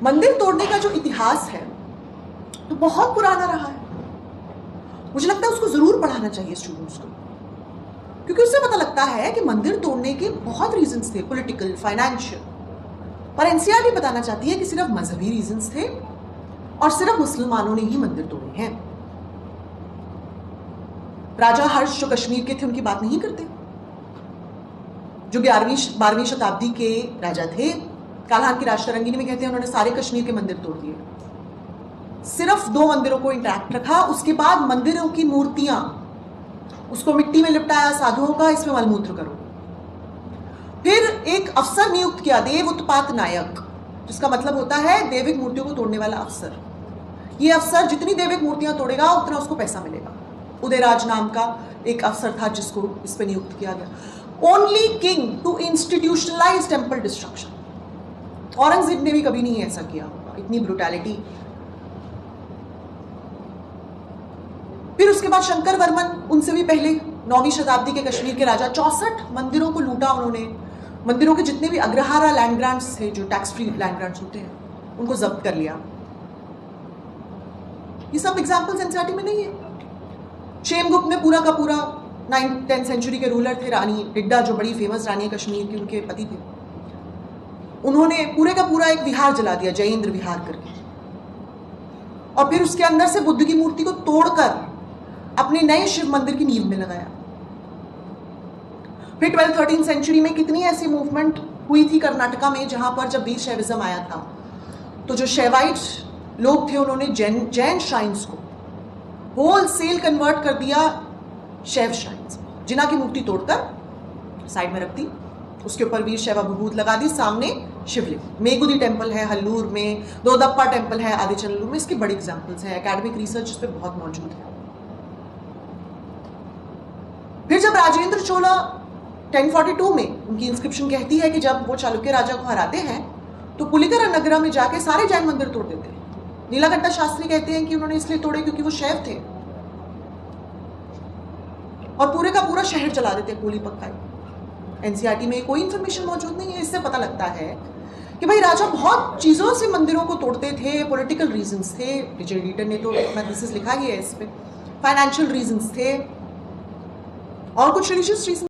मंदिर तोड़ने का जो इतिहास है तो बहुत पुराना रहा है। मुझे लगता है उसको जरूर पढ़ाना चाहिए स्टूडेंट्स को, क्योंकि उससे पता लगता है कि मंदिर तोड़ने के बहुत रीजंस थे, पॉलिटिकल, फाइनेंशियल। पर एनसीईआरटी बताना चाहती है कि सिर्फ मजहबी रीजंस थे और सिर्फ मुसलमानों ने ही मंदिर तोड़े हैं। राजा हर्ष जो कश्मीर के थे उनकी बात नहीं करते, जो 11वीं शताब्दी के राजा थे। काल्हान की राजतरंगिणी में कहते हैं उन्होंने सारे कश्मीर के मंदिर तोड़ दिए, सिर्फ 2 मंदिरों को इंटैक्ट रखा। उसके बाद मंदिरों की मूर्तियां, उसको मिट्टी में लिपटाया साधुओं का, इसमें मलमूत्र करो। फिर एक अफसर नियुक्त किया, देव उत्पात नायक, जिसका मतलब होता है दैविक मूर्तियों को तोड़ने वाला अफसर। ये अफसर जितनी दैविक मूर्तियां तोड़ेगा उतना उसको पैसा मिलेगा। उदयराज नाम का एक अफसर था जिसको इस पर नियुक्त किया गया। Only king to institutionalise temple destruction. Aurangzeb ने भी कभी नहीं ऐसा किया होगा, इतनी ब्रुटैलिटी। फिर उसके बाद शंकर वर्मन, उनसे भी पहले 9वीं शताब्दी के कश्मीर के राजा, 64 मंदिरों को लूटा उन्होंने। मंदिरों के जितने भी अग्रहारा लैंड ग्रांट्स थे, जो टैक्स फ्री लैंड ग्रांट्स होते हैं, उनको जब्त कर लिया। ये सब एग्जाम्पल्स एनसीईआरटी में नहीं है। क्षेमगुप्त ने पूरा का पूरा 9th-10th सेंचुरी के रूलर थे, रानी डिड्डा जो बड़ी फेमस रानी है कश्मीर की, उनके पति थे, उन्होंने पूरे का पूरा एक विहार जला दिया, जयेंद्र विहार करके। और फिर उसके अंदर से बुद्ध की मूर्ति को तोड़कर अपने नए शिव मंदिर की नींव में लगाया। फिर 12th-13th सेंचुरी में कितनी ऐसी मूवमेंट हुई थी कर्नाटका में, जहां पर जब वीर शैविज्म आया था तो जो शैवाइट लोग थे उन्होंने जैन श्राइन्स को होलसेल कन्वर्ट कर दिया शैव श्राइन्स। जिना की मूर्ति तोड़कर साइड में रख दी, उसके ऊपर वीर शैवा विभूत लगा दी, सामने शिवलिंग। मेगुदी टेम्पल है हल्लूर में, दोदप्पा टेम्पल है आदिचनल्लूर में, इसके बड़े एग्जाम्पल्स हैं। एकेडमिक रिसर्च इस पर बहुत मौजूद है। फिर जब राजेंद्र चोला 1042 में, उनकी इंस्क्रिप्शन कहती है कि जब वो चालुक्य राजा को हराते हैं तो पुलिकर नगरा में जाके सारे जैन मंदिर तोड़ देते हैं। नीलाकंठा शास्त्री कहते हैं कि उन्होंने इसलिए तोड़े क्योंकि वो शैव थे, और पूरे का पूरा शहर जला देते हैं, कोली पक्का। एनसीईआरटी में कोई इंफॉर्मेशन मौजूद नहीं है। इससे पता लगता है कि भाई राजा बहुत चीजों से मंदिरों को तोड़ते थे, पॉलिटिकल रीजंस थे, रिचर्ड एडिटर ने तो अपना थीसिस लिखा ही है इस पे, फाइनेंशियल रीजंस थे, और कुछ रिलीजियस रीजन